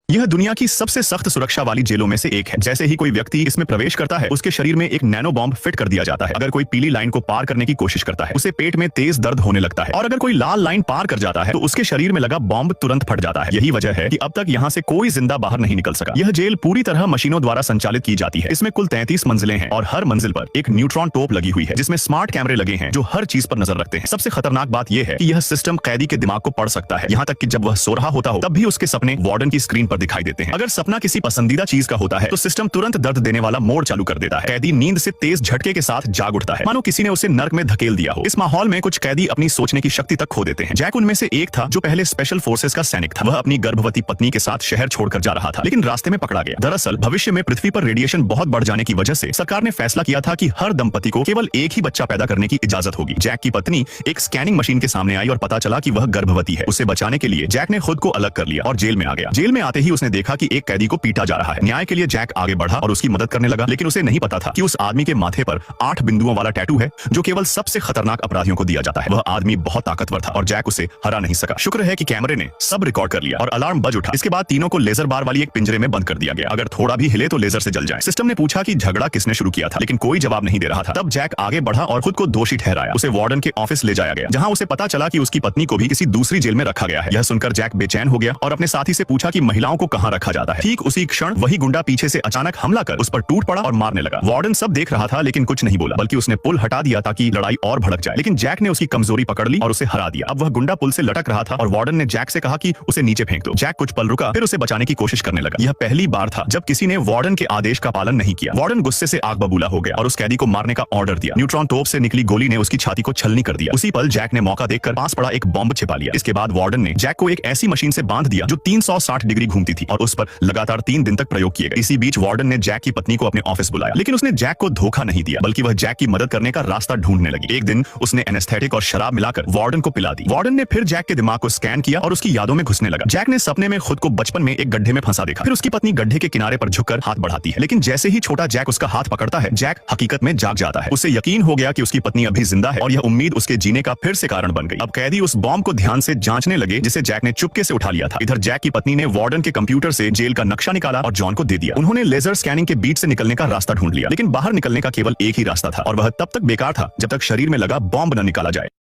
यह दुनिया की सबसे सख्त सुरक्षा वाली जेलों में से एक है। जैसे ही कोई व्यक्ति इसमें प्रवेश करता है, उसके शरीर में एक नैनो बॉम्ब फिट कर दिया जाता है। अगर कोई पीली लाइन को पार करने की कोशिश करता है, उसे पेट में तेज दर्द होने लगता है, और अगर कोई लाल लाइन पार कर जाता है तो उसके शरीर में लगा बॉम्ब तुरंत फट जाता है। यही वजह है कि अब तक यहाँ से कोई जिंदा बाहर नहीं निकल सका। यह जेल पूरी तरह मशीनों द्वारा संचालित की जाती है। इसमें कुल 33 मंजिलें हैं और हर मंजिल पर एक न्यूट्रॉन टोप लगी हुई है, जिसमें स्मार्ट कैमरे लगे हैं जो हर चीज पर नजर रखते हैं। सबसे खतरनाक बात यह है कि यह सिस्टम कैदी के दिमाग को पढ़ सकता है, यहाँ तक कि जब वह सो रहा होता हो तब भी उसके सपने वार्डन की स्क्रीन पर दिखाई देते हैं। अगर सपना किसी पसंदीदा चीज का होता है तो सिस्टम तुरंत दर्द देने वाला मोड चालू कर देता है। कैदी नींद से तेज झटके के साथ जाग उठता है, मानो किसी ने उसे नर्क में धकेल दिया हो। इस माहौल में कुछ कैदी अपनी सोचने की शक्ति तक खो देते हैं। जैक उनमें से एक था जो पहले स्पेशल फोर्सेस का सैनिक था। वह अपनी गर्भवती पत्नी के साथ शहर छोड़कर जा रहा था, लेकिन रास्ते में पकड़ा गया। दरअसल भविष्य में पृथ्वी पर रेडिएशन बहुत बढ़ जाने की वजह से सरकार ने फैसला किया था कि हर दंपति को केवल एक ही बच्चा पैदा करने की इजाजत होगी। जैक की पत्नी एक स्कैनिंग मशीन के सामने आई और पता चला कि वह गर्भवती है। उसे बचाने के लिए जैक ने खुद को अलग कर लिया और जेल में आ गया। जेल में आते ही उसने देखा कि एक कैदी को पीटा जा रहा है। न्याय के लिए जैक आगे बढ़ा और उसकी मदद करने लगा, लेकिन उसे नहीं पता था कि उस आदमी के माथे पर 8 बिंदुओं वाला टैटू है जो केवल सबसे खतरनाक अपराधियों को दिया जाता है। वह आदमी बहुत ताकतवर था और जैक उसे हरा नहीं सका। शुक्र है कि कैमरे ने सब रिकॉर्ड कर लिया और अलार्म बज उठा। इसके बाद तीनों को लेजर बार वाली एक पिंजरे में बंद कर दिया गया। अगर थोड़ा भी हिले तो लेजर से जल जाए। सिस्टम ने पूछा कि झगड़ा किसने शुरू किया था, लेकिन कोई जवाब नहीं दे रहा था। तब जैक आगे बढ़ा और खुद को दोषी ठहराया। उसे वार्डन के ऑफिस ले जाया गया, जहां उसे पता चला कि उसकी पत्नी को भी किसी दूसरी जेल में रखा गया है। यह सुनकर जैक बेचैन हो गया और अपने साथी से पूछा कि महिलाओं को कहां रखा जाता है। ठीक उसी क्षण वही गुंडा पीछे से अचानक हमला कर उस पर टूट पड़ा और मारने लगा। वार्डन सब देख रहा था लेकिन कुछ नहीं बोला, बल्कि उसने पुल हटा दिया ताकि लड़ाई और भड़क जाए। लेकिन जैक ने उसकी कमजोरी पकड़ ली और उसे हरा दिया। अब वह गुंडा पुल से लटक रहा था और वार्डन ने जैक से कहा कि उसे नीचे फेंक दो। जैक कुछ पल रुका, फिर उसे बचाने की कोशिश करने लगा। यह पहली बार था जब किसी ने वार्डन के आदेश का पालन नहीं किया। वार्डन गुस्से से आग बबूला हो गया और उस कैदी को मारने का ऑर्डर दिया। न्यूट्रॉन टोप से निकली गोली ने उसकी छाती को छलनी कर दिया। उसी पल जैक ने मौका देखकर पास पड़ा एक बॉम्ब छिपा लिया। इसके बाद वार्डन ने जैक को एक ऐसी मशीन से बांध दिया जो 360 डिग्री घूमती थी और उस पर लगातार 3 दिन तक प्रयोग किए गए। इसी बीच वार्डन ने जैक की पत्नी को अपने ऑफिस बुलाया, लेकिन उसने जैक को धोखा नहीं दिया, बल्कि वह जैक की मदद करने का रास्ता ढूंढने लगी। एक दिन उसने एनेस्थेटिक और शराब मिलाकर वार्डन को पिला दी। वार्डन ने फिर जैक के दिमाग को स्कैन किया और उसकी यादों में घुसने लगा। जैक ने सपने में खुद को बचपन में एक गड्ढे में फंसा देखा। फिर उसकी पत्नी गड्ढे के किनारे पर झुककर हाथ बढ़ाती है, लेकिन जैसे ही छोटा जैक उसका हाथ पकड़ता है, जैक हकीकत में जाग जाता है। उसे यकीन हो गया कि उसकी पत्नी अभी जिंदा है और यह उम्मीद उसके जीने का फिर से कारण बन गई। अब कैदी उस बॉम्ब को ध्यान से जांचने लगे जिसे जैक ने चुपके से उठा लिया था। इधर जैक की पत्नी ने वार्डन के कंप्यूटर से जेल का नक्शा निकाला और जॉन को दे दिया। उन्होंने लेजर स्कैनिंग के बीच से निकलने का रास्ता ढूंढ लिया, लेकिन बाहर निकलने का केवल एक ही रास्ता था और वह तब तक बेकार था जब तक शरीर में लगा बॉम्ब न निकाला जाए।